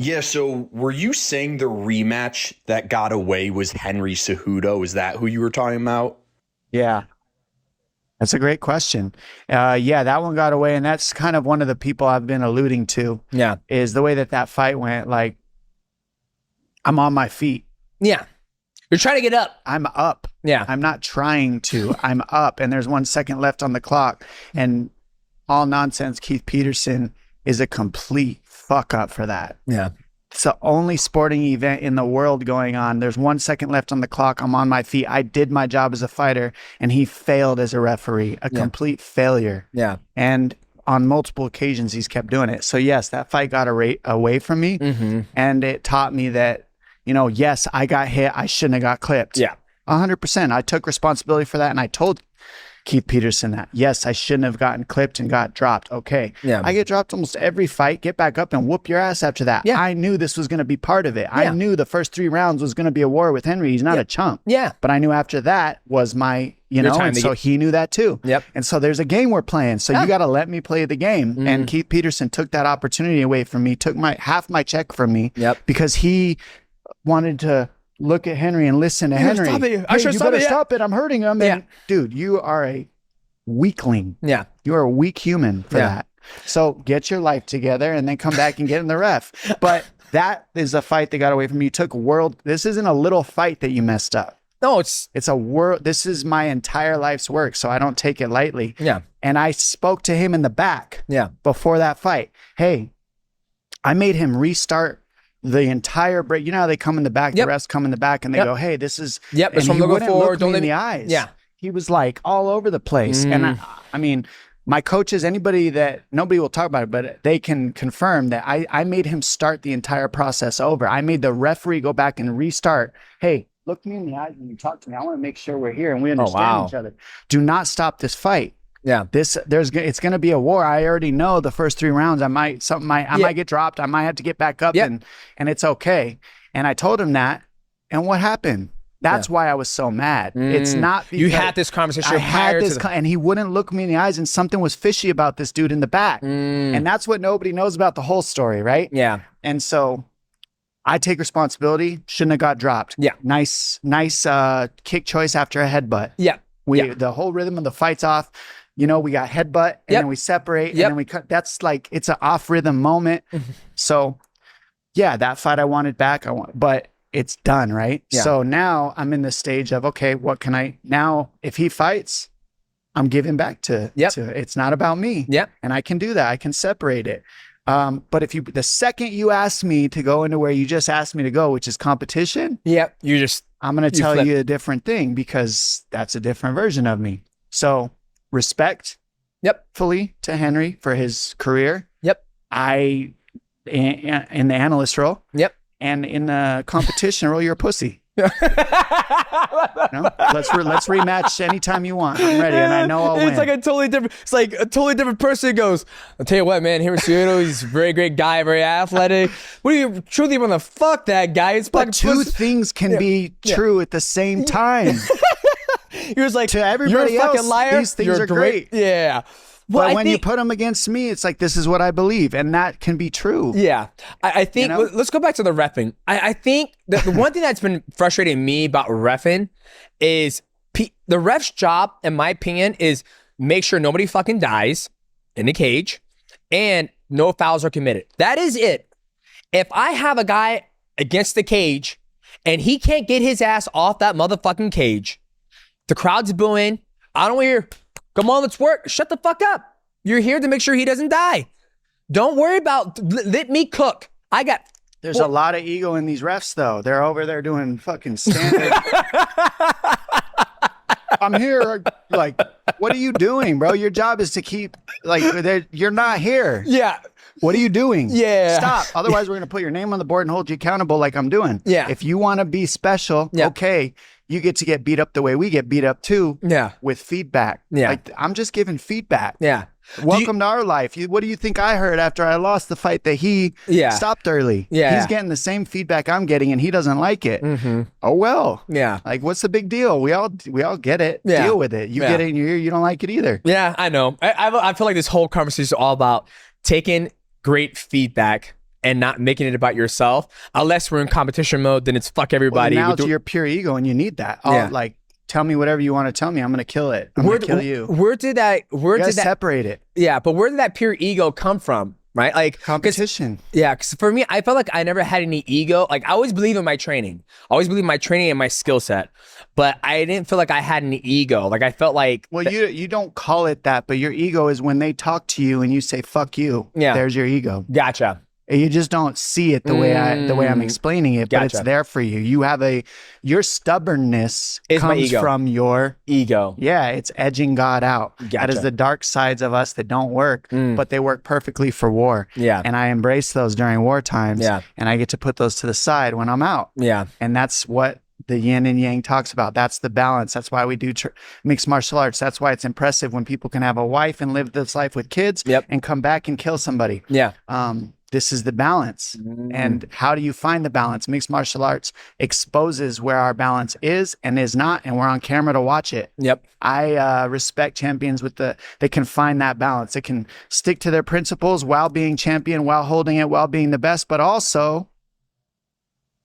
Yeah, so were you saying the rematch that got away was Henry Cejudo? Is that who you were talking about? Yeah, that's a great question. Yeah, that one got away, and that's kind of one of the people I've been alluding to. Yeah. Is the way that fight went. Like, I'm on my feet. Yeah. You're trying to get up. I'm up. Yeah. I'm not trying to. I'm up, and there's 1 second left on the clock. And all nonsense, Keith Peterson is a complete fuck up for that. Yeah. It's the only sporting event in the world going on. There's 1 second left on the clock. I'm on my feet. I did my job as a fighter, and he failed as a referee. A complete failure. Yeah. And on multiple occasions, he's kept doing it. So yes, that fight got away from me, and it taught me that, yes, I got hit. I shouldn't have got clipped. Yeah. 100%. I took responsibility for that, and I told Keith Peterson that, yes, I shouldn't have gotten clipped and got dropped. Okay. Yeah. I get dropped almost every fight, get back up and whoop your ass after that. Yeah. I knew this was going to be part of it. Yeah. I knew the first 3 rounds was going to be a war with Henry. He's not a chump. Yeah. But I knew after that was my, and so he knew that too. Yep. And so there's a game we're playing. So you got to let me play the game. And Keith Peterson took that opportunity away from me, took half my check from me because he wanted to look at Henry and listen to Henry. Stop it. You better stop it. I'm hurting him. And dude, you are a weakling. Yeah. You are a weak human for that. So get your life together and then come back and get in the ref. But that is a fight that got away from you. This isn't a little fight that you messed up. No, it's a world. This is my entire life's work. So I don't take it lightly. Yeah. And I spoke to him in the back. Yeah. Before that fight. Hey, I made him restart the entire break. You know how they come in the back, the refs come in the back and they go, hey, this is, Yep. And he wouldn't look me in let the eyes. Yeah. He was like all over the place. And I mean, my coaches, nobody will talk about it, but they can confirm that I made him start the entire process over. I made the referee go back and restart. Hey, look me in the eyes when you talk to me. I want to make sure we're here and we understand each other. Do not stop this fight. Yeah. It's going to be a war. I already know the first 3 rounds I might get dropped. I might have to get back up and it's okay. And I told him that. And what happened? That's why I was so mad. It's not because you had this conversation and he wouldn't look me in the eyes, and something was fishy about this dude in the back. And that's what nobody knows about the whole story, right? Yeah. And so I take responsibility. Shouldn't have got dropped. Yeah. Nice kick choice after a headbutt. Yeah. The whole rhythm of the fight's off. We got headbutt and then we separate and then we cut. That's like, it's an off rhythm moment. So yeah, that fight I wanted back. But it's done, right? Yeah. So now I'm in the stage of, okay, what can now if he fights, I'm giving back to it's not about me. Yeah. And I can do that. I can separate it. But the second you ask me to go into where you just asked me to go, which is competition. Yep. I'm going to tell you a different thing because that's a different version of me. So respect. Yep. Fully to Henry for his career. Yep. In the analyst role. Yep. And in the competition role, you're a pussy. Let's rematch anytime you want. I'm ready, and I know I'll win. It's like a totally different person goes, I'll tell you what, man, Henry Cejudo, he's a very great guy, very athletic. What do you truly want to fuck that guy? It's but two things can be true at the same time. He was like, to everybody you're a fucking else, liar. These things are great. Yeah. Well, but when you put them against me, it's like, this is what I believe. And that can be true. Yeah. I think, let's go back to the reffing. I think that the one thing that's been frustrating me about reffing is the ref's job, in my opinion, is make sure nobody fucking dies in the cage and no fouls are committed. That is it. If I have a guy against the cage and he can't get his ass off that motherfucking cage, the crowd's booing, I don't hear, come on, let's work. Shut the fuck up. You're here to make sure he doesn't die. Don't worry about, let me cook. There's a lot of ego in these refs, though. They're over there doing fucking standard. I'm here. Like, what are you doing, bro? Your job is to keep, you're not here. Yeah. What are you doing? Yeah. Stop. Otherwise, we're going to put your name on the board and hold you accountable like I'm doing. Yeah. If you want to be special, okay, you get to get beat up the way we get beat up too. Yeah. With feedback. Yeah. Like, I'm just giving feedback. Yeah. Welcome to our life. What do you think I heard after I lost the fight that he stopped early? Yeah. He's getting the same feedback I'm getting and he doesn't like it. Mm-hmm. Oh, well. Yeah. Like, what's the big deal? We all get it. Yeah. Deal with it. You get it in your ear. You don't like it either. Yeah, I know. I feel like this whole conversation is all about taking great feedback and not making it about yourself. Unless we're in competition mode, then it's fuck everybody. Well, now it's your pure ego, and you need that. Like, tell me whatever you want to tell me. I'm gonna kill it. I'm gonna kill you. Where did that separate it? Yeah, but where did that pure ego come from? Right? Like competition. Yeah, because for me, I felt like I never had any ego. Like I always believe in my training. I always believe in my training and my skill set. But I didn't feel like I had any ego. Like I felt like you don't call it that, but your ego is when they talk to you and you say fuck you. Yeah. There's your ego. Gotcha. You just don't see it the way I'm explaining it, but it's there for you. You have your stubbornness comes from your ego. Yeah, it's edging God out. Gotcha. That is the dark sides of us that don't work, but they work perfectly for war. Yeah. And I embrace those during war times. Yeah. And I get to put those to the side when I'm out. Yeah. And that's what the yin and yang talks about. That's the balance. That's why we do mixed martial arts. That's why it's impressive when people can have a wife and live this life with kids and come back and kill somebody. Yeah. This is the balance. And how do you find the balance? Mixed martial arts exposes where our balance is and is not, and we're on camera to watch it. Yep. I respect champions they can find that balance. They can stick to their principles while being champion, while holding it, while being the best, but also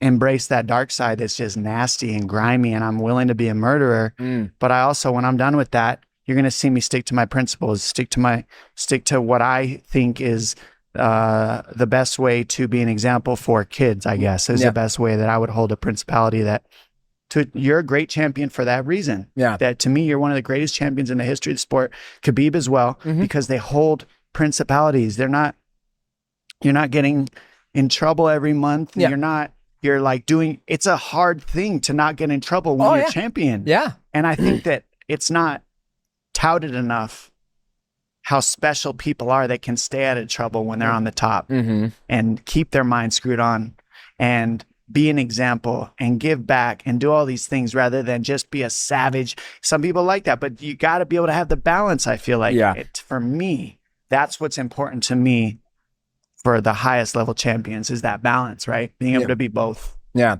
embrace that dark side that's just nasty and grimy, and I'm willing to be a murderer. But I also, when I'm done with that, you're going to see me stick to my principles, stick to what I think is the best way to be an example for kids, I guess, is the best way that I would hold a principality you're a great champion for that reason. Yeah. That to me, you're one of the greatest champions in the history of the sport. Khabib as well, because they hold principalities. You're not getting in trouble every month. Yeah. You're like it's a hard thing to not get in trouble when you're champion. Yeah. And I think that it's not touted enough how special people are that can stay out of trouble when they're on the top and keep their mind screwed on and be an example and give back and do all these things rather than just be a savage. Some people like that, but you got to be able to have the balance. I feel like for me, that's what's important to me for the highest level champions is that balance, right? Being able to be both. Yeah.